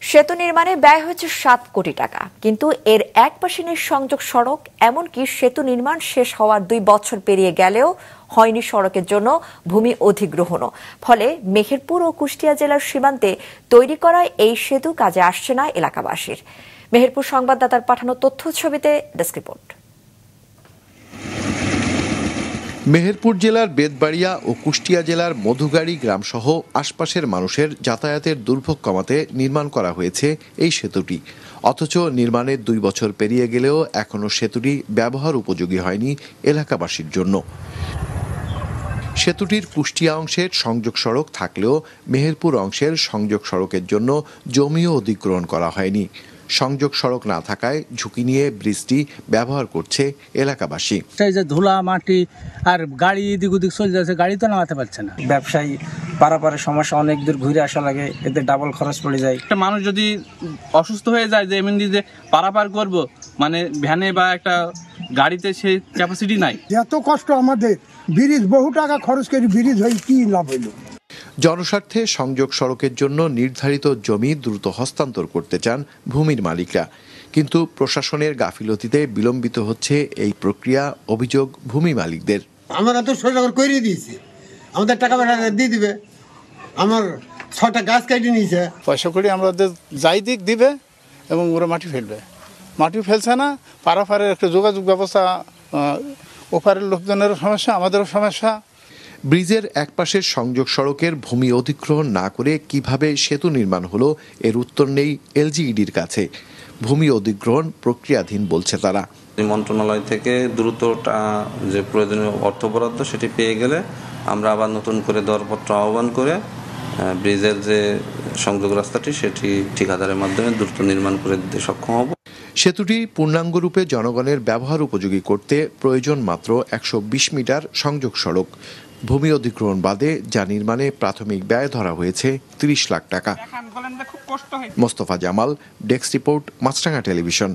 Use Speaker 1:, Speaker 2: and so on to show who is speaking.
Speaker 1: সেতু নির্মাণে ব্যয় হয়েছে 7 কোটি টাকা, কিন্তু এর এক পাশে নেই সংযোগ সড়ক। এমনকি সেতু নির্মাণ শেষ হওয়ার 2 বছর পেরিয়ে গেলেও হয়নি সড়কের জন্য ভূমি অধিগ্রহণও। ফলে মেহেরপুর ও কুষ্টিয়া জেলার সীমান্তে তৈরি করা এই সেতু কাজে আসছে না এলাকাবাসীর। মেহেরপুর সংবাদদাতার পাঠানো তথ্য ছবিতে ডেস্ক রিপোর্ট।
Speaker 2: মেহেরপুর জেলার বেতবাড়িয়া ও কুষ্টিয়া জেলার মধুগাড়ি গ্রামসহ আশপাশের মানুষের যাতায়াতের দুর্ভোগ কমাতে নির্মাণ করা হয়েছে এই সেতুটি। অথচ নির্মাণের 2 বছর পেরিয়ে গেলেও এখনও সেতুটি ব্যবহার উপযোগী হয়নি এলাকাবাসীর জন্য। সেতুটির কুষ্টিয়া অংশের সংযোগ সড়ক থাকলেও মেহেরপুর অংশের সংযোগ সড়কের জন্য জমিও অধিগ্রহণ করা হয়নি। সংযোগ সড়ক না থাকায় ঝুঁকি নিয়ে ব্রিজটি ব্যবহার করছে এলাকাবাসী।
Speaker 3: যে ধুলা মাটি আর গাড়ি এদিক ওদিক চলে যাচ্ছে, গাড়ি তো নামাতে পারছে না।
Speaker 4: ব্যবসায়ী পারাপারের সমস্যা, অনেক দূর ঘুরে আসা লাগে, এতে ডাবল খরচ পড়ে যায়।
Speaker 5: একটা মানুষ যদি অসুস্থ হয়ে যায় যে এমনি যে পারাপার করব, মানে ভ্যানে বা একটা গাড়িতে সেই ক্যাপাসিটি নাই।
Speaker 6: এত কষ্ট আমাদের, ব্রিজ বহু টাকা খরচ করে ব্রিজ হয়ে কি লাভ হইল।
Speaker 2: জনস্বার্থে সংযোগ সড়কের জন্য নির্ধারিত জমি দ্রুত হস্তান্তর করতে চান ভূমির মালিকরা, কিন্তু প্রশাসনের গাফিলতিতে বিলম্বিত হচ্ছে এই প্রক্রিয়া, অভিযোগ ভূমি মালিকদের।
Speaker 7: আমরা তো সোজা করে দিয়েছি, আমাদের টাকা পয়সা দিয়ে দিবে, আমার 6টা গাছ কেটে নিয়েছে।
Speaker 8: পয়সা করে আমাদের যাই দিক দিবে এবং ওরা মাটি ফেলবে, মাটি ফেলছে না। পারাপারের একটা যোগাযোগ ব্যবস্থা, ওপারের লোকজনেরও সমস্যা, আমাদেরও সমস্যা।
Speaker 2: ব্রিজের একপাশের সংযোগ সড়কের ভূমি অধিগ্রহণ না করে কিভাবে সেতু নির্মাণ হলো, এর উত্তর নেই এলজিইডির কাছে। ভূমি অধিগ্রহণ প্রক্রিয়াধীন বলছে তারা।
Speaker 9: মন্ত্রণালয় থেকে দ্রুত যে প্রয়োজনীয় অর্থ বরাদ্দ সেটি পেয়ে গেলে আমরা আবার নতুন করে দরপত্র আহ্বান করে ব্রিজের যে সংযোগ রাস্তাটি সেটি ঠিকাদারের মাধ্যমে দ্রুত নির্মাণ করে দিতে সক্ষম হব।
Speaker 2: সেতুটি পূর্ণাঙ্গরূপে জনগণের ব্যবহার উপযোগী করতে প্রয়োজন মাত্র 120 মিটার সংযোগ সড়ক। ভূমি অধিগ্রহণ বাদে যা নির্মাণে প্রাথমিক ব্যয় ধরা হয়েছে 30 লাখ টাকা। মোস্তফা জামাল, ডেস্ক রিপোর্ট, মাছরাঙা টেলিভিশন।